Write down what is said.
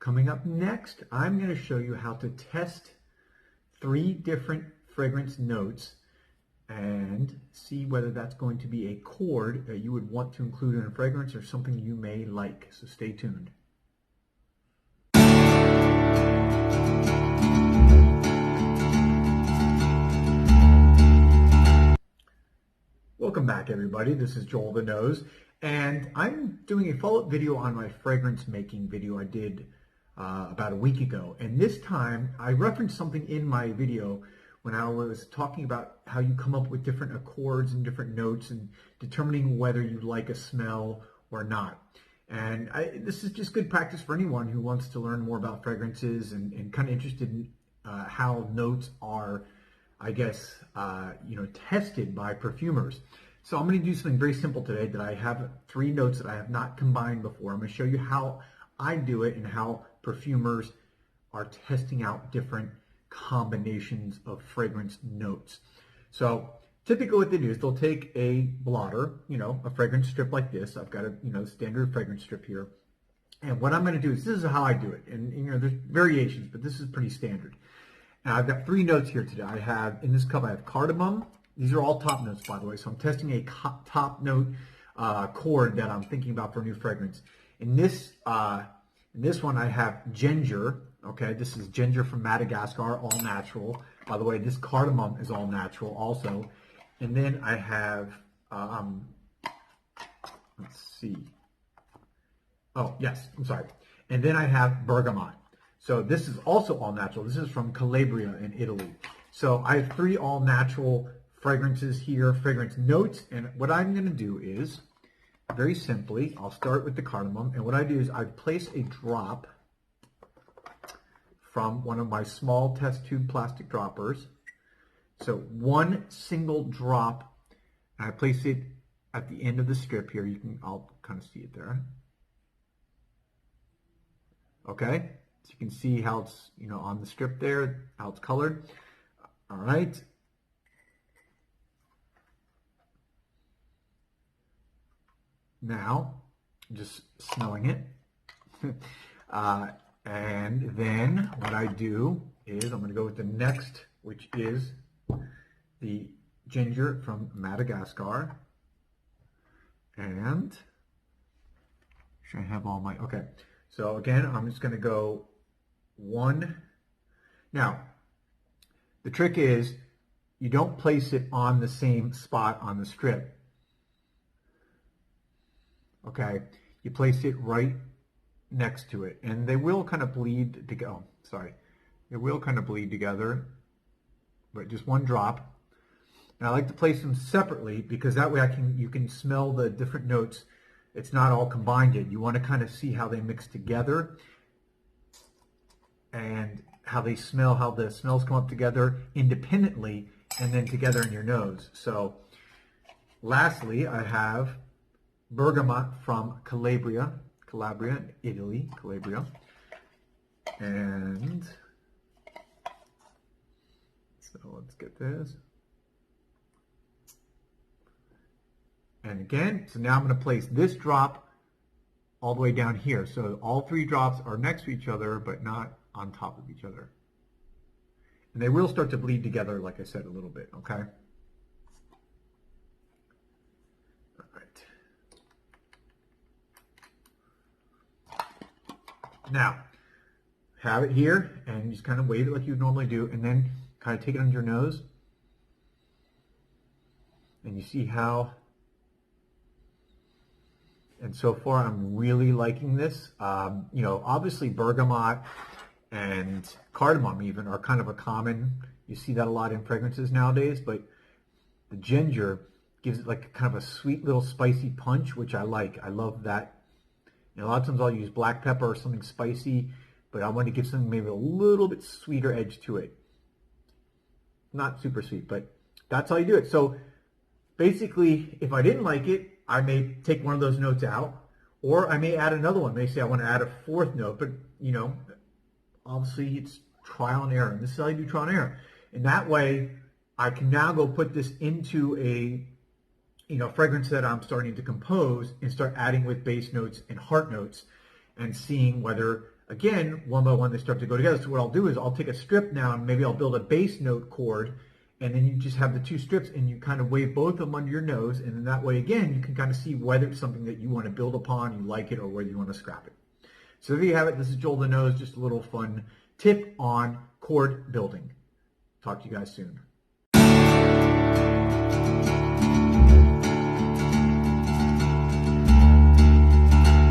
Coming up next, I'm going to show you how to test 3 different fragrance notes and see whether that's going to be a chord that you would want to include in a fragrance or something you may like. So stay tuned. Welcome back, everybody. This is Joel the Nose, and I'm doing a follow-up video on my fragrance making video I did about a week ago. And this time I referenced something in my video when I was talking about how you come up with different accords and different notes and determining whether you like a smell or not. And this is just good practice for anyone who wants to learn more about fragrances and kind of interested in how notes are, I guess, tested by perfumers. So I'm going to do something very simple today that I have 3 notes that I have not combined before. I'm going to show you how I do it and how perfumers are testing out different combinations of fragrance notes. So typically what they do is they'll take a blotter, a fragrance strip like this. I've got a standard fragrance strip here. And what I'm going to do is, this is how I do it. And there's variations, but this is pretty standard. Now I've got 3 notes here today. In this cup I have cardamom. These are all top notes, by the way. So I'm testing a top note chord that I'm thinking about for a new fragrance. In this one I have ginger. Okay, this is ginger from Madagascar, all natural. By the way, this cardamom is all natural also. And then I have, let's see. Oh, yes, I'm sorry. And then I have bergamot. So this is also all natural. This is from Calabria in Italy. So I have 3 all natural fragrances here, fragrance notes. And what I'm going to do is, very simply, I'll start with the cardamom. And what I do is I place a drop from one of my small test tube plastic droppers. So 1 single drop, and I place it at the end of the strip here. I'll kind of see it there. Okay. So you can see how it's, on the strip there, how it's colored. All right. Now, just smelling it. And then what I do is I'm going to go with the next, which is the ginger from Madagascar. And should I have all my, okay. So again, I'm just going to go 1. Now, the trick is you don't place it on the same spot on the strip. Okay, you place it right next to it, and they will kind of bleed together. Oh, sorry, they will kind of bleed together, but just 1 drop. And I like to place them separately because that way you can smell the different notes. It's not all combined yet. You want to kind of see how they mix together and how they smell, how the smells come up together independently and then together in your nose. So lastly, I have bergamot from Calabria, Italy, Calabria. And so let's get this. And again, so now I'm going to place this drop all the way down here. So all 3 drops are next to each other, but not on top of each other. And they will start to bleed together, like I said, a little bit, okay? All right. Now, have it here, and just kind of wave it like you would normally do, and then kind of take it under your nose. And you see how... And so far, I'm really liking this. Obviously bergamot and cardamom even are kind of a common, you see that a lot in fragrances nowadays, but the ginger gives it like kind of a sweet little spicy punch, which I like. I love that. A lot of times I'll use black pepper or something spicy, but I want to give something maybe a little bit sweeter edge to it. Not super sweet, but that's how you do it. So basically, if I didn't like it, I may take one of those notes out, or I may add another one. May say I want to add a 4th note, but obviously it's trial and error. And this is how you do trial and error. And that way, I can now go put this into a fragrance that I'm starting to compose and start adding with base notes and heart notes. and seeing whether, again, one by one they start to go together. So what I'll do is I'll take a strip now and maybe I'll build a bass note chord, and then you just have the two strips and you kind of wave both of them under your nose, and then that way, again, you can kind of see whether it's something that you want to build upon, you like it, or whether you want to scrap it. So there you have it. This is Joel the Nose, just a little fun tip on chord building. Talk to you guys soon.